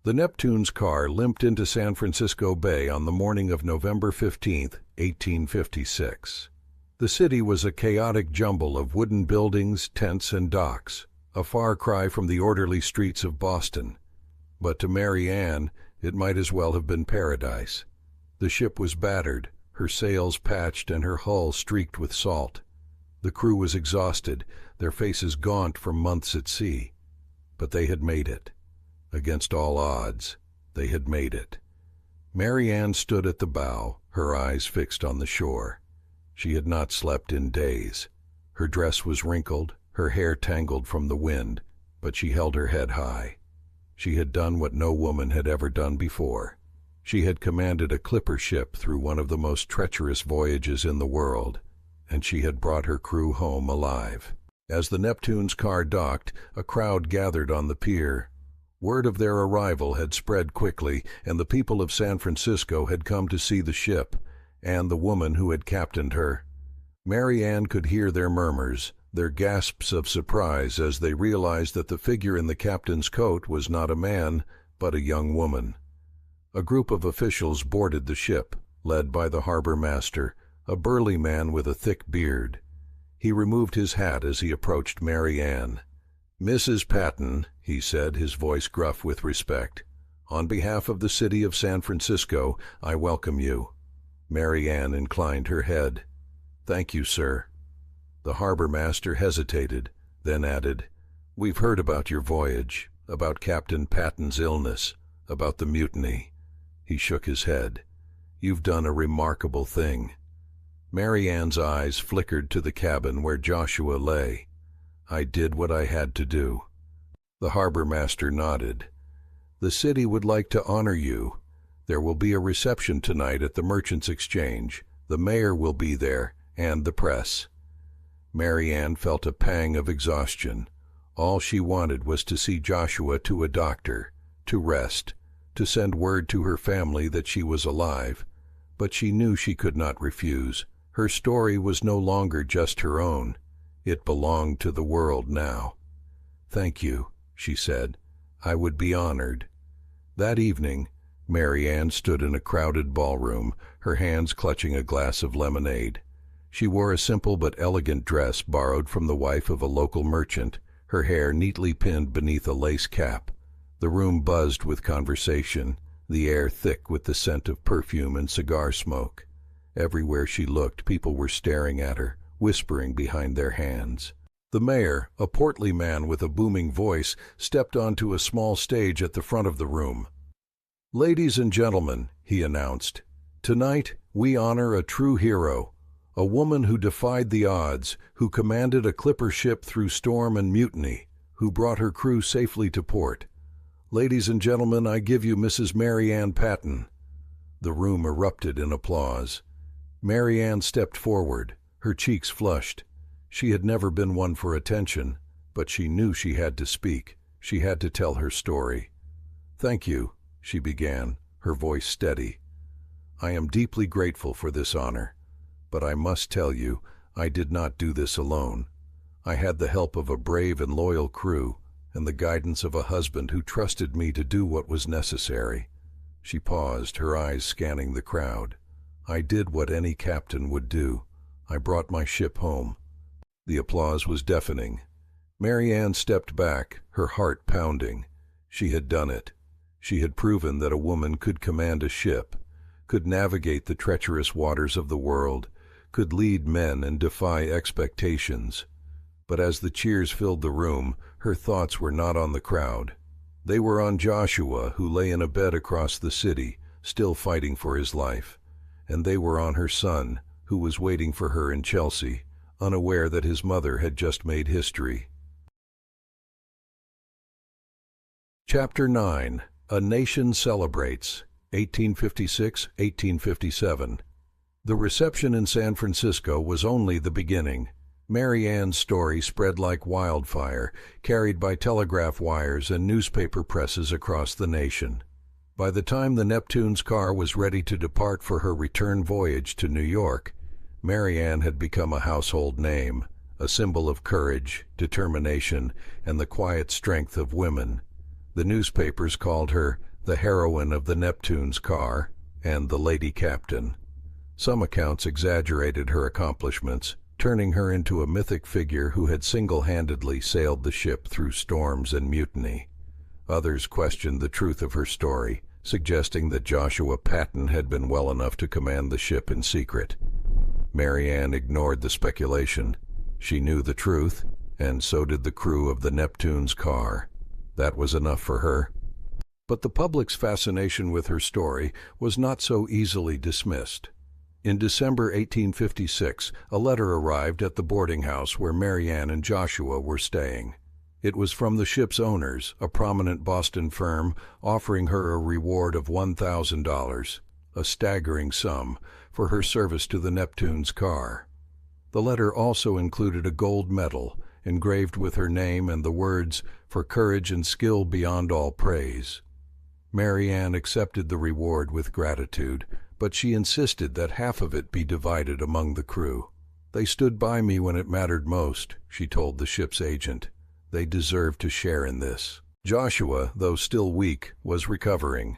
The Neptune's car limped into San Francisco Bay on the morning of November 15, 1856. The city was a chaotic jumble of wooden buildings, tents, and docks, a far cry from the orderly streets of Boston. But to Mary Ann, it might as well have been paradise. The ship was battered, her sails patched and her hull streaked with salt. The crew was exhausted, their faces gaunt from months at sea. But they had made it. Against all odds, they had made it. Mary Ann stood at the bow, her eyes fixed on the shore. She had not slept in days. Her dress was wrinkled, her hair tangled from the wind, but she held her head high. She had done what no woman had ever done before. She had commanded a clipper ship through one of the most treacherous voyages in the world, and she had brought her crew home alive. As the Neptune's car docked, a crowd gathered on the pier. Word of their arrival had spread quickly, and the people of San Francisco had come to see the ship, and the woman who had captained her. Mary Ann could hear their murmurs, their gasps of surprise as they realized that the figure in the captain's coat was not a man, but a young woman. A group of officials boarded the ship, led by the harbor master, a burly man with a thick beard. He removed his hat as he approached Mary Ann. "Mrs. Patten," he said, his voice gruff with respect, "on behalf of the city of San Francisco, I welcome you." Mary Ann inclined her head. "Thank you, sir." The harbor master hesitated, then added, "We've heard about your voyage, about Captain Patten's illness, about the mutiny." He shook his head. "You've done a remarkable thing." Mary Ann's eyes flickered to the cabin where Joshua lay. "I did what I had to do." The harbor master nodded. "The city would like to honor you. There will be a reception tonight at the Merchants Exchange. The mayor will be there, and the press." Mary Ann felt a pang of exhaustion. All she wanted was to see Joshua to a doctor, to rest, to send word to her family that she was alive. But she knew she could not refuse. Her story was no longer just her own. It belonged to the world now. "Thank you," she said. "I would be honored." That evening, Mary Ann stood in a crowded ballroom, her hands clutching a glass of lemonade. She wore a simple but elegant dress borrowed from the wife of a local merchant, her hair neatly pinned beneath a lace cap. The room buzzed with conversation, the air thick with the scent of perfume and cigar smoke. Everywhere she looked, people were staring at her, whispering behind their hands. The mayor, a portly man with a booming voice, stepped onto a small stage at the front of the room. "Ladies and gentlemen," he announced, "tonight we honor a true hero, a woman who defied the odds, who commanded a clipper ship through storm and mutiny, who brought her crew safely to port. Ladies and gentlemen, I give you Mrs. Mary Ann Patten." The room erupted in applause. Mary Ann stepped forward, her cheeks flushed. She had never been one for attention, but she knew she had to speak. She had to tell her story. "Thank you," she began, her voice steady. I am deeply grateful for this honor, but I must tell you, I did not do this alone. I had the help of a brave and loyal crew, and the guidance of a husband who trusted me to do what was necessary." She paused, her eyes scanning the crowd. "I did what any captain would do. I brought my ship home." The applause was deafening. Mary Ann stepped back, her heart pounding. She had done it. She had proven that a woman could command a ship, could navigate the treacherous waters of the world, could lead men and defy expectations. But as the cheers filled the room, her thoughts were not on the crowd. They were on Joshua, who lay in a bed across the city, still fighting for his life. And they were on her son, who was waiting for her in Chelsea, unaware that his mother had just made history. Chapter 9. A Nation Celebrates, 1856-1857. The reception in San Francisco was only the beginning. Mary Ann's story spread like wildfire, carried by telegraph wires and newspaper presses across the nation. By the time the Neptune's car was ready to depart for her return voyage to New York, Mary Ann had become a household name, a symbol of courage, determination, and the quiet strength of women. The newspapers called her the heroine of the Neptune's car and the Lady Captain. Some accounts exaggerated her accomplishments, turning her into a mythic figure who had single-handedly sailed the ship through storms and mutiny. Others questioned the truth of her story, suggesting that Joshua Patten had been well enough to command the ship in secret. Mary Ann ignored the speculation. She knew the truth, and so did the crew of the Neptune's car. That was enough for her. But the public's fascination with her story was not so easily dismissed. In December 1856, a letter arrived at the boarding house where Mary Ann and Joshua were staying. It was from the ship's owners, a prominent Boston firm, offering her a reward of $1,000, a staggering sum, for her service to the Neptune's car. The letter also included a gold medal, engraved with her name and the words, "For courage and skill beyond all praise." Mary Ann accepted the reward with gratitude, but she insisted that half of it be divided among the crew. "They stood by me when it mattered most," she told the ship's agent. "They deserve to share in this." Joshua, though still weak, was recovering.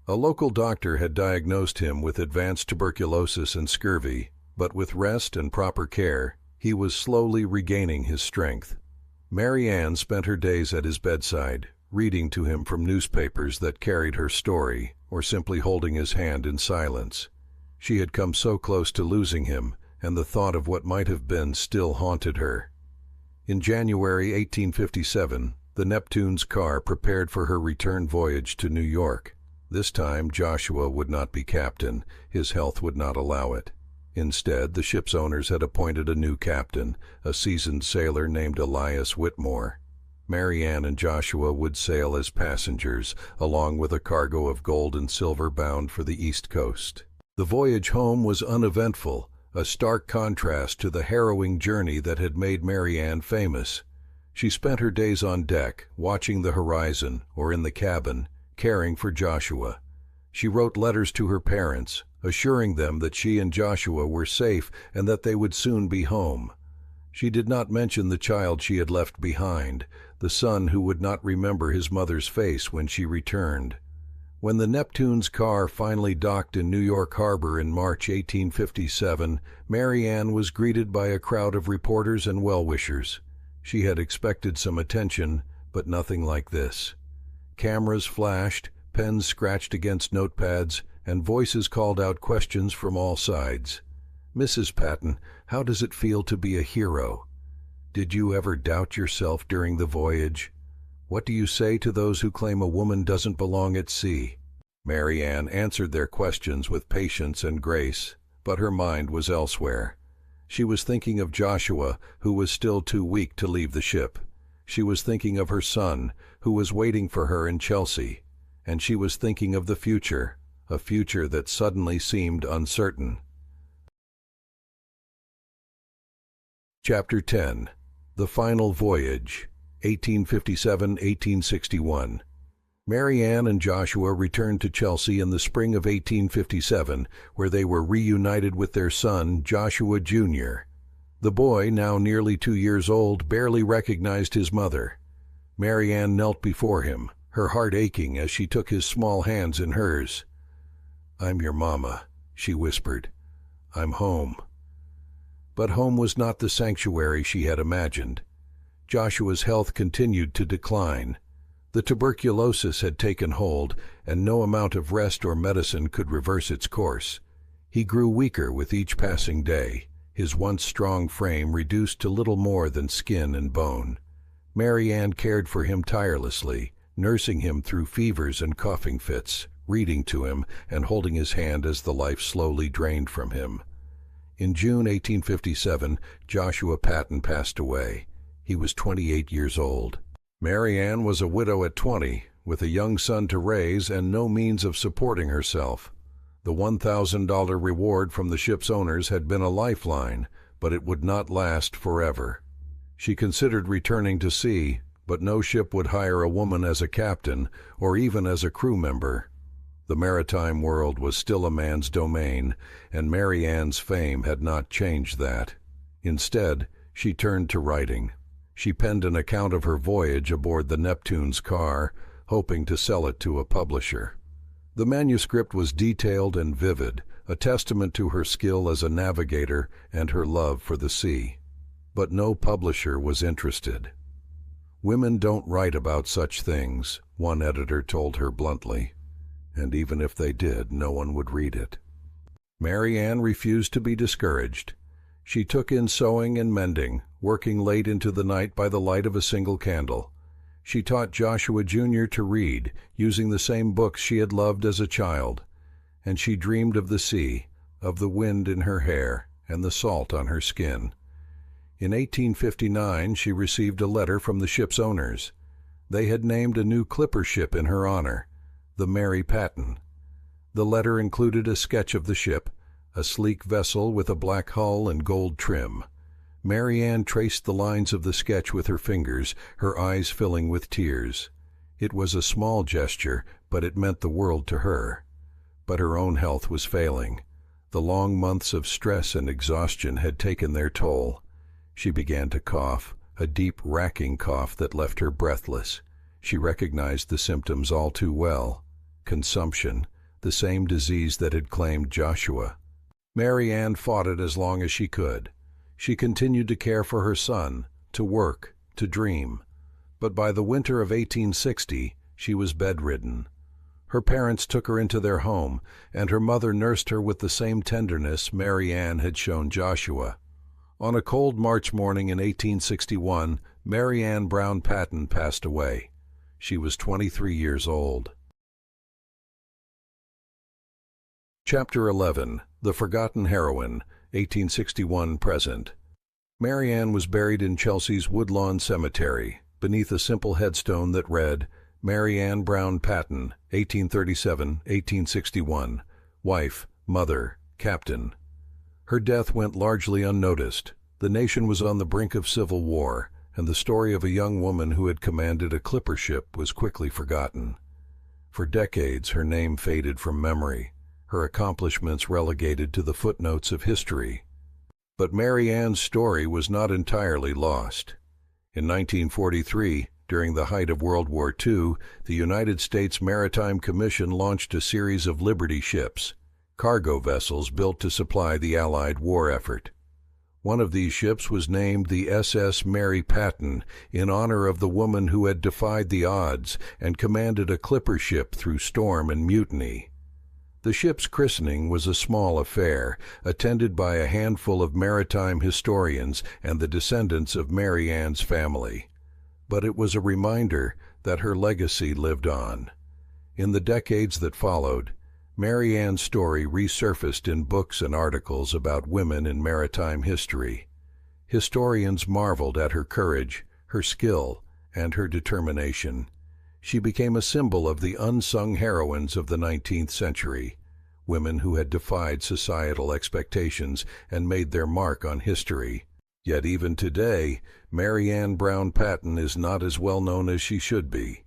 A local doctor had diagnosed him with advanced tuberculosis and scurvy, but with rest and proper care, he was slowly regaining his strength. Mary Ann spent her days at his bedside, reading to him from newspapers that carried her story, or simply holding his hand in silence. She had come so close to losing him, and the thought of what might have been still haunted her. In January 1857, the Neptune's car prepared for her return voyage to New York. This time Joshua would not be captain, his health would not allow it. Instead, the ship's owners had appointed a new captain, a seasoned sailor named Elias Whitmore. Mary Ann and Joshua would sail as passengers, along with a cargo of gold and silver bound for the East Coast. The voyage home was uneventful, a stark contrast to the harrowing journey that had made Mary Ann famous. She spent her days on deck, watching the horizon, or in the cabin, caring for Joshua. She wrote letters to her parents, assuring them that she and Joshua were safe and that they would soon be home. She did not mention the child she had left behind, the son who would not remember his mother's face when she returned. When the Neptune's car finally docked in New York Harbor in March 1857, Mary Ann was greeted by a crowd of reporters and well-wishers. She had expected some attention, but nothing like this. Cameras flashed, pens scratched against notepads, and voices called out questions from all sides. "Mrs. Patten, how does it feel to be a hero? Did you ever doubt yourself during the voyage? What do you say to those who claim a woman doesn't belong at sea?" Mary Ann answered their questions with patience and grace, but her mind was elsewhere. She was thinking of Joshua, who was still too weak to leave the ship. She was thinking of her son, who was waiting for her in Chelsea. And she was thinking of the future, a future that suddenly seemed uncertain. Chapter 10. The Final Voyage, 1857-1861. Mary Ann and Joshua returned to Chelsea in the spring of 1857, where they were reunited with their son, Joshua Jr. The boy, now nearly 2 years old, barely recognized his mother. Mary Ann knelt before him, her heart aching as she took his small hands in hers. "I'm your mama," she whispered. "I'm home." But home was not the sanctuary she had imagined. Joshua's health continued to decline. The tuberculosis had taken hold, and no amount of rest or medicine could reverse its course. He grew weaker with each passing day, his once strong frame reduced to little more than skin and bone. Mary Ann cared for him tirelessly, nursing him through fevers and coughing fits, reading to him, and holding his hand as the life slowly drained from him. In June 1857, Joshua Patten passed away. He was 28 years old. Mary Ann was a widow at 20, with a young son to raise and no means of supporting herself. The $1,000 reward from the ship's owners had been a lifeline, but it would not last forever. She considered returning to sea, but no ship would hire a woman as a captain or even as a crew member. The maritime world was still a man's domain, and Mary Ann's fame had not changed that. Instead, she turned to writing. She penned an account of her voyage aboard the Neptune's car, hoping to sell it to a publisher. The manuscript was detailed and vivid, a testament to her skill as a navigator and her love for the sea. But no publisher was interested. "Women don't write about such things," one editor told her bluntly. And even if they did, no one would read it. Mary Ann refused to be discouraged. She took in sewing and mending, working late into the night by the light of a single candle. She taught Joshua Jr. to read, using the same books she had loved as a child. And she dreamed of the sea, of the wind in her hair, and the salt on her skin. In 1859, she received a letter from the ship's owners. They had named a new clipper ship in her honor, the Mary Patten. The letter included a sketch of the ship, a sleek vessel with a black hull and gold trim. Mary Ann traced the lines of the sketch with her fingers, her eyes filling with tears. It was a small gesture, but it meant the world to her. But her own health was failing. The long months of stress and exhaustion had taken their toll. She began to cough, a deep, racking cough that left her breathless. She recognized the symptoms all too well. Consumption, the same disease that had claimed Joshua. Mary Ann fought it as long as she could. She continued to care for her son, to work, to dream. But by the winter of 1860, she was bedridden. Her parents took her into their home, and her mother nursed her with the same tenderness Mary Ann had shown Joshua. On a cold March morning in 1861, Mary Ann Brown Patten passed away. She was 23 years old. Chapter 11. The Forgotten Heroine, 1861-present. Mary Ann was buried in Chelsea's Woodlawn Cemetery, beneath a simple headstone that read, Mary Ann Brown Patten, 1837-1861, wife, mother, captain. Her death went largely unnoticed. The nation was on the brink of civil war, and the story of a young woman who had commanded a clipper ship was quickly forgotten. For decades, her name faded from memory, her accomplishments relegated to the footnotes of history. But Mary Ann's story was not entirely lost. In 1943, during the height of World War II, the United States Maritime Commission launched a series of Liberty ships, cargo vessels built to supply the Allied war effort. One of these ships was named the SS Mary Patten in honor of the woman who had defied the odds and commanded a clipper ship through storm and mutiny. The ship's christening was a small affair, attended by a handful of maritime historians and the descendants of Mary Ann's family. But it was a reminder that her legacy lived on. In the decades that followed, Mary Ann's story resurfaced in books and articles about women in maritime history. Historians marveled at her courage, her skill, and her determination. She became a symbol of the unsung heroines of the 19th century, women who had defied societal expectations and made their mark on history. Yet even today, Mary Ann Brown Patten is not as well known as she should be.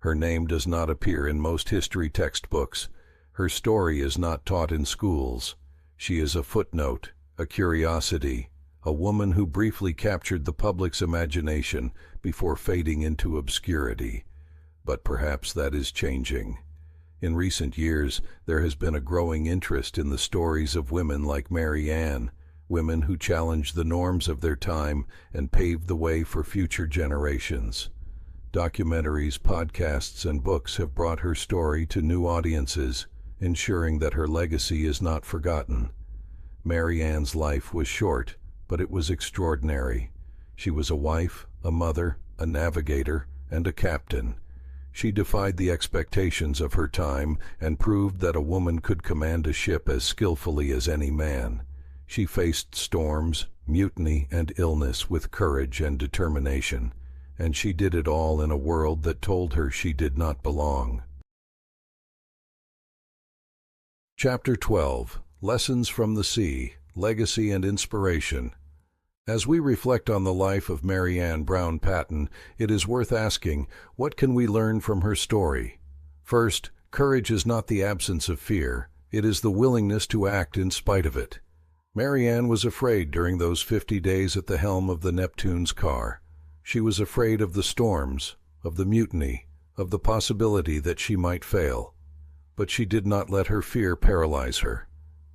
Her name does not appear in most history textbooks. Her story is not taught in schools. She is a footnote, a curiosity, a woman who briefly captured the public's imagination before fading into obscurity. But perhaps that is changing. In recent years, there has been a growing interest in the stories of women like Mary Ann, women who challenged the norms of their time and paved the way for future generations. Documentaries, podcasts, and books have brought her story to new audiences, ensuring that her legacy is not forgotten. Mary Ann's life was short, but it was extraordinary. She was a wife, a mother, a navigator, and a captain. She defied the expectations of her time and proved that a woman could command a ship as skillfully as any man. She faced storms, mutiny, and illness with courage and determination, and she did it all in a world that told her she did not belong. Chapter 12. Lessons from the Sea, Legacy and Inspiration. As we reflect on the life of Mary Ann Brown Patten, it is worth asking, what can we learn from her story? First, courage is not the absence of fear, it is the willingness to act in spite of it. Mary Ann was afraid during those 50 days at the helm of the Neptune's car. She was afraid of the storms, of the mutiny, of the possibility that she might fail. But she did not let her fear paralyze her.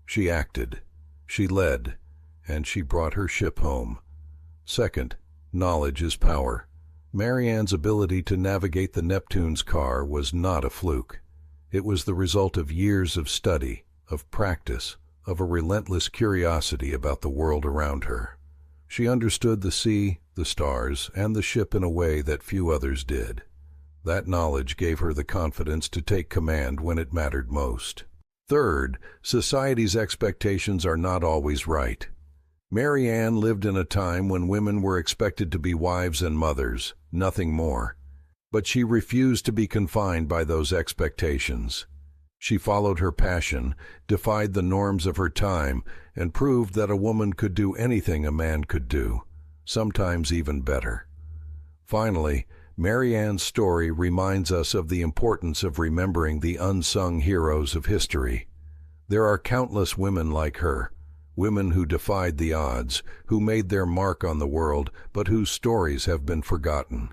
She acted, she led, and she brought her ship home. Second, knowledge is power. Mary Ann's ability to navigate the Neptune's car was not a fluke. It was the result of years of study, of practice, of a relentless curiosity about the world around her. She understood the sea, the stars, and the ship in a way that few others did. That knowledge gave her the confidence to take command when it mattered most. Third, society's expectations are not always right. Mary Ann lived in a time when women were expected to be wives and mothers, nothing more. But she refused to be confined by those expectations. She followed her passion, defied the norms of her time, and proved that a woman could do anything a man could do, sometimes even better. Finally, Mary Ann's story reminds us of the importance of remembering the unsung heroes of history. There are countless women like her, women who defied the odds, who made their mark on the world, but whose stories have been forgotten.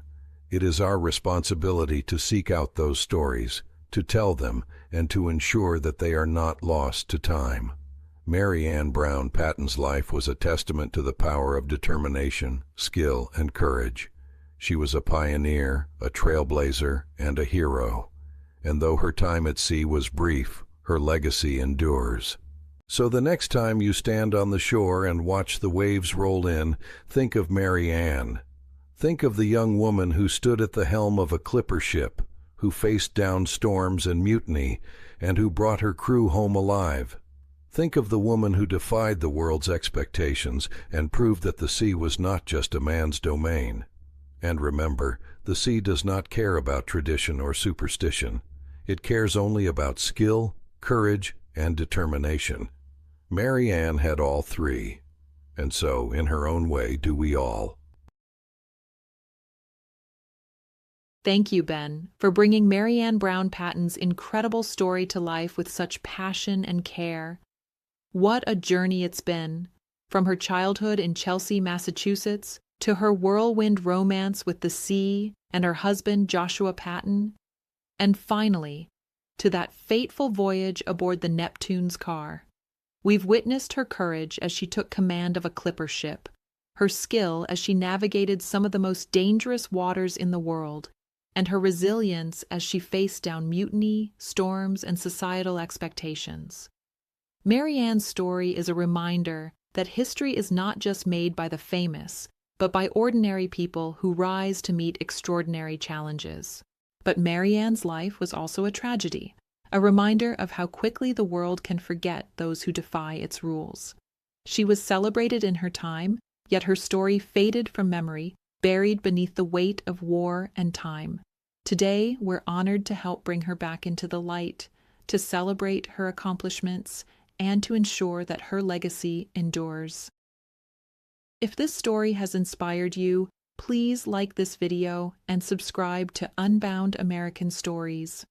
It is our responsibility to seek out those stories, to tell them, and to ensure that they are not lost to time. Mary Ann Brown Patten's life was a testament to the power of determination, skill, and courage. She was a pioneer, a trailblazer, and a hero. And though her time at sea was brief, her legacy endures. So the next time you stand on the shore and watch the waves roll in, think of Mary Ann. Think of the young woman who stood at the helm of a clipper ship, who faced down storms and mutiny, and who brought her crew home alive. Think of the woman who defied the world's expectations and proved that the sea was not just a man's domain. And remember, the sea does not care about tradition or superstition. It cares only about skill, courage, and determination. Mary Ann had all three, and so, in her own way, do we all. Thank you, Ben, for bringing Mary Ann Brown Patten's incredible story to life with such passion and care. What a journey it's been, from her childhood in Chelsea, Massachusetts, to her whirlwind romance with the sea and her husband Joshua Patten, and finally, to that fateful voyage aboard the Neptune's car. We've witnessed her courage as she took command of a clipper ship, her skill as she navigated some of the most dangerous waters in the world, and her resilience as she faced down mutiny, storms, and societal expectations. Mary Ann's story is a reminder that history is not just made by the famous, but by ordinary people who rise to meet extraordinary challenges. But Mary Ann's life was also a tragedy, a reminder of how quickly the world can forget those who defy its rules. She was celebrated in her time, yet her story faded from memory, buried beneath the weight of war and time. Today, we're honored to help bring her back into the light, to celebrate her accomplishments, and to ensure that her legacy endures. If this story has inspired you, Please like this video and subscribe to Unbound American Stories.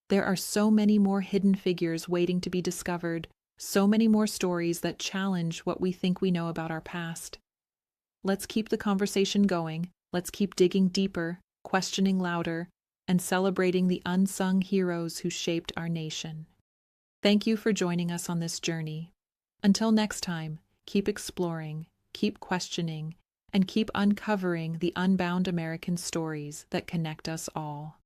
There are so many more hidden figures waiting to be discovered, so many more stories that challenge what we think we know about our past. Let's keep the conversation going. Let's keep digging deeper, questioning louder, and celebrating the unsung heroes who shaped our nation. Thank you for joining us on this journey. Until next time, keep exploring, keep questioning, and keep uncovering the unbound American stories that connect us all.